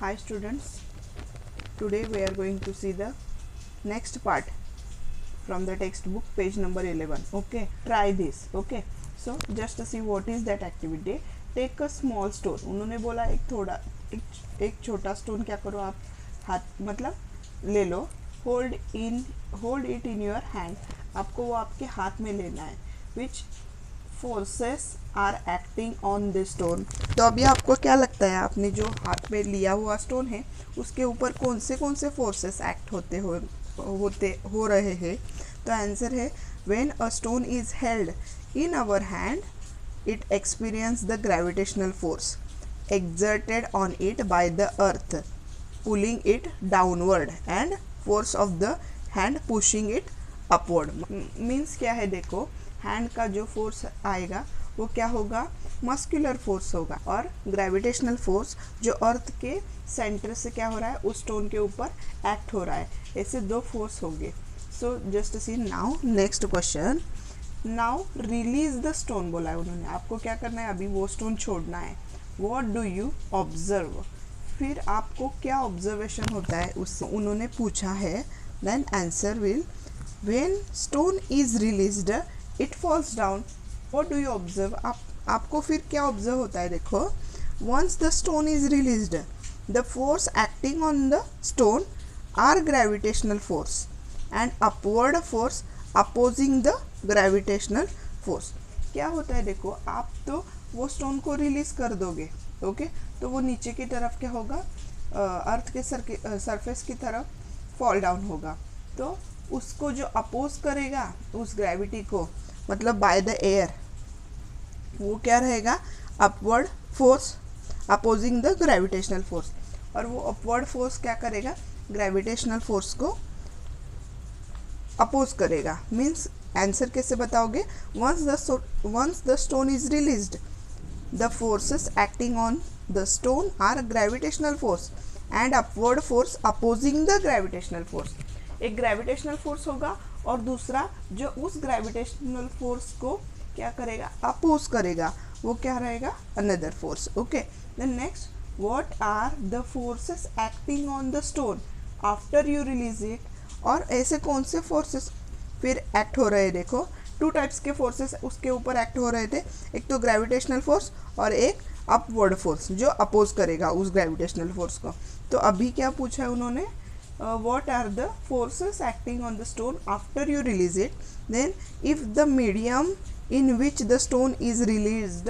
Hi students, today we are going to see the next part from the textbook, page number 11. Okay, try this. Okay, so just see what is that activity. Take a small stone. उन्होंने बोला एक छोटा stone क्या करो आप हाथ मतलब ले लो. hold it in your hand. आपको वो आपके हाथ में लेना है. which forces are acting on this stone. तो अभी आपको क्या लगता है, आपने जो हाथ में लिया हुआ स्टोन है उसके ऊपर कौन से फोर्सेस एक्ट हो रहे हैं. तो आंसर है when a stone is held in our hand it experience the gravitational force exerted on it by the earth pulling it downward and force of the hand pushing it upward. Means क्या है, देखो hand का जो force आएगा वो क्या होगा, muscular force होगा, और ग्रेविटेशनल फोर्स जो अर्थ के सेंटर से क्या हो रहा है उस स्टोन के ऊपर एक्ट हो रहा है. ऐसे दो फोर्स होंगे. So just see now next question. Now release the stone बोला है उन्होंने. आपको क्या करना है, अभी वो स्टोन छोड़ना है. What do you observe. फिर आपको क्या ऑब्जर्वेशन होता है उससे उन्होंने पूछा है. Then answer will when stone is released it falls down. What do you observe. आपको फिर क्या ऑब्जर्व होता है, देखो once the stone is released the force acting on the stone are gravitational force and upward force opposing the gravitational force. क्या होता है, देखो आप तो वो स्टोन को रिलीज कर दोगे. ओके, तो वो नीचे की तरफ क्या होगा, अर्थ के सरफेस की तरफ फॉल डाउन होगा. तो उसको जो अपोज करेगा उस ग्रेविटी को, मतलब बाय द एयर, वो क्या रहेगा, upward force opposing the gravitational force. और वो अपवर्ड फोर्स क्या करेगा, ग्रेविटेशनल फोर्स को अपोज करेगा. मीन्स आंसर कैसे बताओगे, once the stone is released the forces acting on the stone are gravitational force and upward force opposing the gravitational force. एक gravitational force होगा और दूसरा जो उस ग्रेविटेशनल फोर्स को क्या करेगा, अपोज करेगा, वो क्या रहेगा, another force. Okay, then next, what are the forces acting on the stone after you release it. और ऐसे कौन से फोर्सेस फिर एक्ट हो रहे हैं, देखो टू टाइप्स के फोर्सेस उसके ऊपर एक्ट हो रहे थे. एक तो ग्रेविटेशनल फोर्स और एक अपवर्ड फोर्स जो अपोज करेगा उस ग्रेविटेशनल फोर्स को. तो अभी क्या पूछा है उन्होंने, what are the forces acting on the stone after you release it. Then if the medium in which the stone is released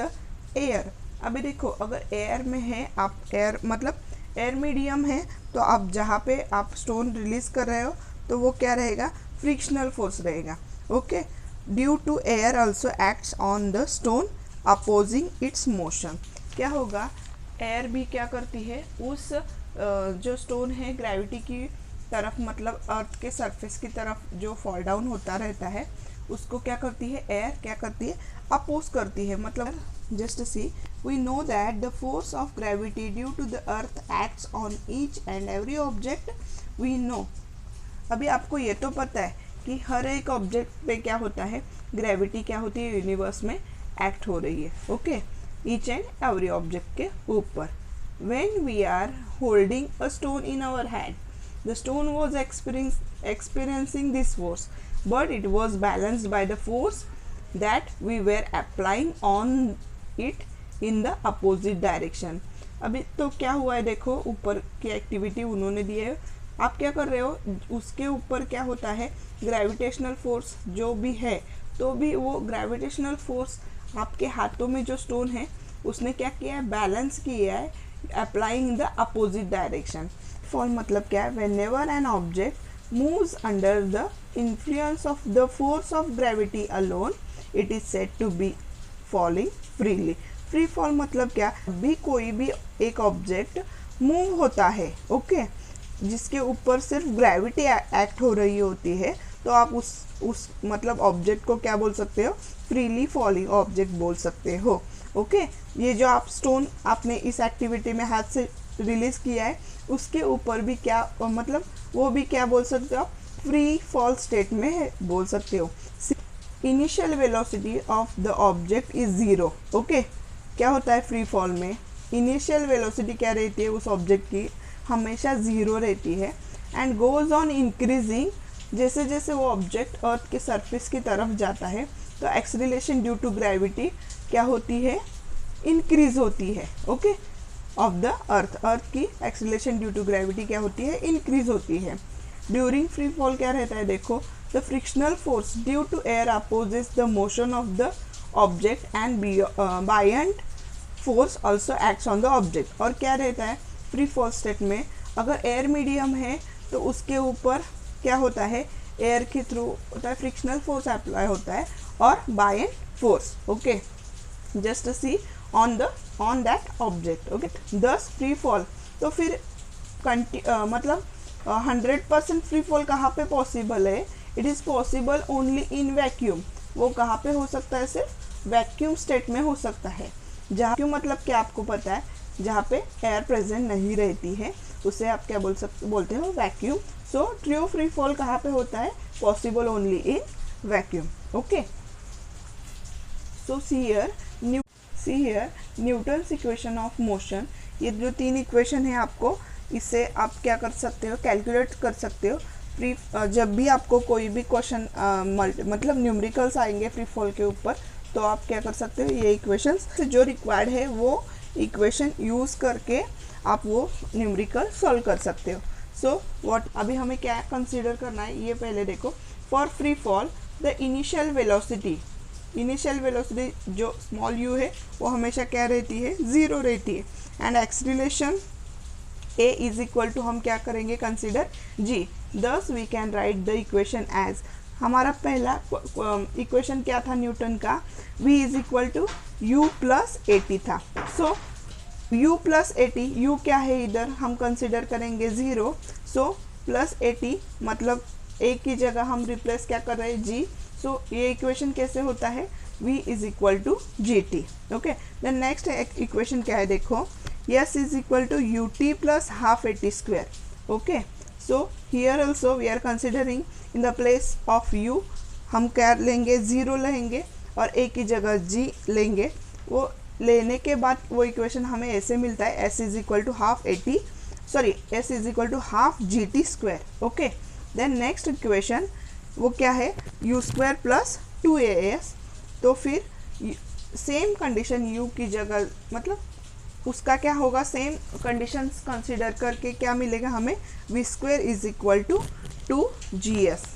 air. अभी देखो अगर एयर में है, आप एयर मतलब एयर मीडियम है, तो आप जहाँ पे आप स्टोन रिलीज कर रहे हो तो वो क्या रहेगा, फ्रिक्शनल फोर्स रहेगा. Okay, due to air also acts on the stone opposing its motion. क्या होगा, एयर भी क्या करती है उस जो स्टोन है ग्रेविटी की तरफ, मतलब अर्थ के सरफेस की तरफ जो फॉल डाउन होता रहता है उसको क्या करती है, एयर क्या करती है, अपोज करती है. मतलब just see we know that the force of gravity due to the earth acts on each and every object we know. अभी आपको ये तो पता है कि हर एक ऑब्जेक्ट पे क्या होता है, ग्रेविटी क्या होती है, यूनिवर्स में एक्ट हो रही है. Okay, each and every object के ऊपर. When we are holding a stone in our hand, the stone was experiencing this force, but it was balanced by the force that we were applying on it in the opposite direction. अभी तो क्या हुआ है, देखो ऊपर की activity उन्होंने दी है, आप क्या कर रहे हो, उसके ऊपर क्या होता है, ग्रेविटेशनल फोर्स जो भी है, तो भी वो ग्रेविटेशनल फोर्स आपके हाथों में जो स्टोन है उसने क्या किया है, बैलेंस किया है, applying the opposite direction. Fall मतलब क्या है, whenever an object moves under the influence of the force of gravity alone it is said to be falling freely. Free fall मतलब क्या, भी कोई भी एक ऑब्जेक्ट मूव होता है, ओके, जिसके ऊपर सिर्फ ग्रेविटी एक्ट हो रही होती है, तो आप उस मतलब ऑब्जेक्ट को क्या बोल सकते हो, फ्रीली फॉलिंग ऑब्जेक्ट बोल सकते हो. ओके, ये जो आप स्टोन आपने इस एक्टिविटी में हाथ से रिलीज किया है उसके ऊपर भी क्या मतलब वो भी क्या बोल सकते हो, फ्री फॉल स्टेट में है बोल सकते हो. Initial velocity of the object is 0. Okay, क्या होता है फ्री फॉल में, इनिशियल वेलोसिटी क्या रहती है उस ऑब्जेक्ट की, हमेशा ज़ीरो रहती है एंड गोज़ ऑन इंक्रीजिंग, जैसे जैसे वो ऑब्जेक्ट अर्थ के सरफेस की तरफ जाता है तो एक्सेलरेशन ड्यू टू ग्रेविटी क्या होती है, इंक्रीज होती है, ओके, ऑफ द अर्थ की एक्सेलरेशन ड्यू टू ग्रेविटी क्या होती है, इंक्रीज होती है। ड्यूरिंग फ्री फॉल क्या रहता है, देखो, the frictional force due to air opposes the motion of the object and buoyant force also acts on the object. और क्या रहता है फ्री फॉल स्टेट में, अगर एयर मीडियम है तो उसके ऊपर क्या होता है, एयर के थ्रू होता है, फ्रिक्शनल फोर्स अप्लाई होता है और buoyant force, okay, just see on that object, okay. दस फ्री फॉल, तो फिर मतलब 100% फ्री फॉल कहाँ पे पॉसिबल है, it is possible only in vacuum. वो कहाँ पे हो सकता है, सिर्फ वैक्यूम स्टेट में हो सकता है। जहाँ क्यों मतलब क्या आपको पता है, जहाँ पे एयर प्रेजेंट नहीं रहती है उसे आप क्या बोलते हो, vacuum. So true free fall कहाँ पे होता है, possible only in vacuum, okay. So see here Newton's equation of motion, ये जो 3 इक्वेशन है आपको, इससे आप क्या कर सकते हो, कैलकुलेट कर सकते हो। फ्री जब भी आपको कोई भी क्वेश्चन मतलब न्यूमेरिकल्स आएंगे फ्री फॉल के ऊपर, तो आप क्या कर सकते हो, ये इक्वेशंस जो रिक्वायर्ड है वो इक्वेशन यूज़ करके आप वो न्यूमेरिकल सॉल्व कर सकते हो। सो व्हाट अभी हमें क्या कंसीडर करना है, ये पहले देखो। For free fall the initial velocity जो स्मॉल यू है वो हमेशा क्या रहती है, ज़ीरो रहती है, and acceleration a is equal to, हम क्या करेंगे, consider g. Thus we can write the equation as, हमारा पहला इक्वेशन क्या था न्यूटन का, v is equal to u plus a t था। So u plus a t, u क्या है इधर हम कंसिडर करेंगे zero, so plus a T मतलब a की जगह हम रिप्लेस क्या कर रहे हैं, g। सो ये इक्वेशन कैसे होता है, v is equal to g t, okay. Then next equation क्या है, देखो, s is equal to u t plus half a t square, okay. So here also we are considering in the place of u हम क्या लेंगे, zero लेंगे और a की जगह g लेंगे। वो लेने के बाद वो इक्वेशन हमें ऐसे मिलता है, s is equal to half a t, sorry s is equal to half g t square, okay. Then next equation वो क्या है, u स्क्वायर प्लस 2as। तो फिर सेम कंडीशन u की जगह मतलब उसका क्या होगा, सेम कंडीशंस कंसिडर करके क्या मिलेगा हमें, v square is equal to 2gs।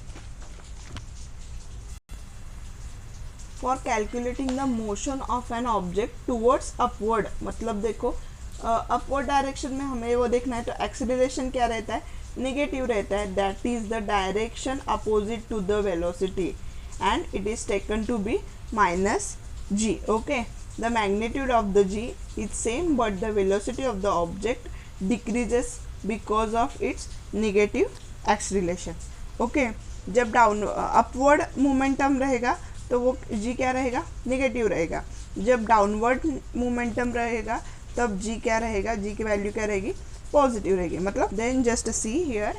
For calculating the motion of an object towards upward, मतलब देखो अपवर्ड डायरेक्शन में हमें वो देखना है, तो एक्सेलरेशन क्या रहता है, नेगेटिव रहता है, that is the direction opposite to the velocity and it is taken to be minus g, okay. The magnitude of the g is same but the velocity of the object decreases because of its negative acceleration, okay. जब down upward momentum रहेगा तो वो g क्या रहेगा, negative रहेगा। जब downward momentum रहेगा तब g क्या रहेगा, g की वैल्यू क्या रहेगी, पॉजिटिव रहेगी, मतलब। Then just see here,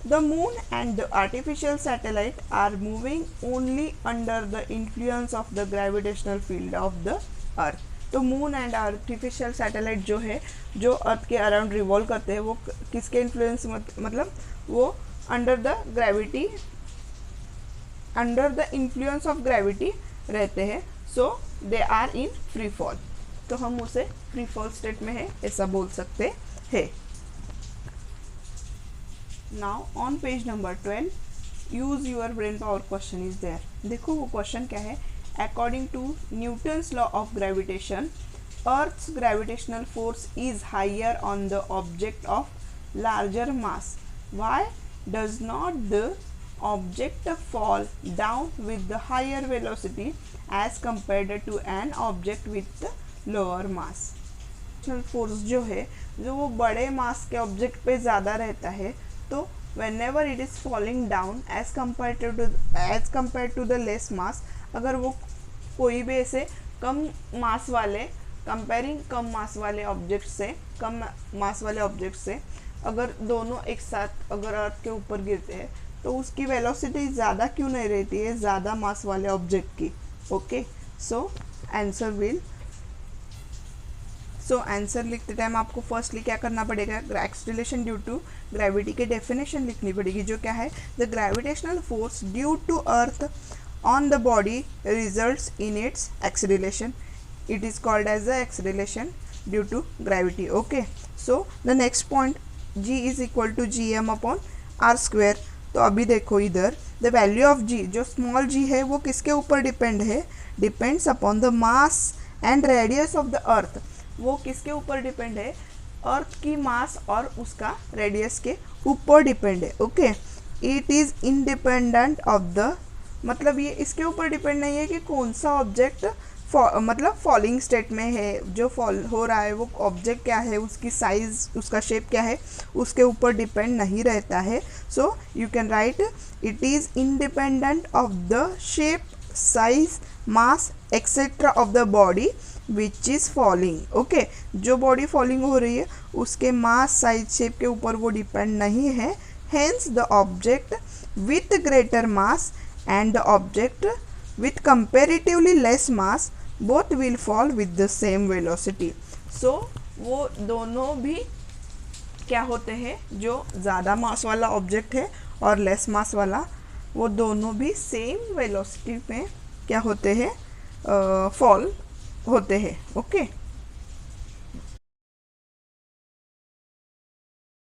the moon and the artificial satellite are moving only under the influence of the gravitational field of the earth. तो मून एंड आर्टिफिशियल सैटेलाइट जो है, जो अर्थ के अराउंड रिवॉल्व करते हैं, वो किसके इन्फ्लुएंस मतलब वो under the influence of gravity रहते हैं। So they are in free fall, तो हम उसे फ्री फॉल स्टेट में है ऐसा बोल सकते हैं। Now on page number 12 use your brain power question is there. देखो वो क्वेश्चन क्या है, according to Newton's law of gravitation earth's gravitational force is higher on the object of larger mass, why does not the object fall down with the higher velocity as compared to an object with the lower mass। Force जो है, जो वो बड़े मास के object पे ज़्यादा रहता है, तो whenever it is falling down as compared to the less mass, अगर वो कोई भी ऐसे कम मास वाले कम मास वाले ऑब्जेक्ट से अगर दोनों एक साथ अगर अर्थ के ऊपर गिरते हैं तो उसकी वेलोसिटी ज़्यादा क्यों नहीं रहती है, ज़्यादा मास वाले ऑब्जेक्ट की, okay. So answer will so answer लिखते टाइम आपको फर्स्टली क्या करना पड़ेगा, एक्सेलरेशन ड्यू टू ग्रेविटी की डेफिनेशन लिखनी पड़ेगी, जो क्या है, the gravitational force due to earth on the body results in its acceleration. It is called as the acceleration due to gravity. Okay, so the next point, g is equal to gm upon r square. तो अभी देखो इधर the value of g, जो small g है वो किसके ऊपर depend है, depends upon the mass and radius of the अर्थ. वो किसके ऊपर डिपेंड है, अर्थ की मास और उसका रेडियस के ऊपर डिपेंड है. Okay, it is independent of the, मतलब ये इसके ऊपर डिपेंड नहीं है कि कौन सा ऑब्जेक्ट मतलब फॉलिंग स्टेट में है, जो फॉल हो रहा है वो ऑब्जेक्ट क्या है, उसकी साइज, उसका शेप क्या है, उसके ऊपर डिपेंड नहीं रहता है. So you can write it is independent of the shape, size, mass etcetera of the body which is falling. Okay, जो बॉडी फॉलिंग हो रही है उसके मास, साइज, शेप के ऊपर वो डिपेंड नहीं है. Hence the object with greater mass and the object with comparatively less mass both will fall with the same velocity. So वो दोनों भी क्या होते हैं, जो ज़्यादा मास वाला ऑब्जेक्ट है और लेस मास वाला, वो दोनों भी सेम वेलोसिटी में क्या होते हैं, फॉल होते हैं. ओके.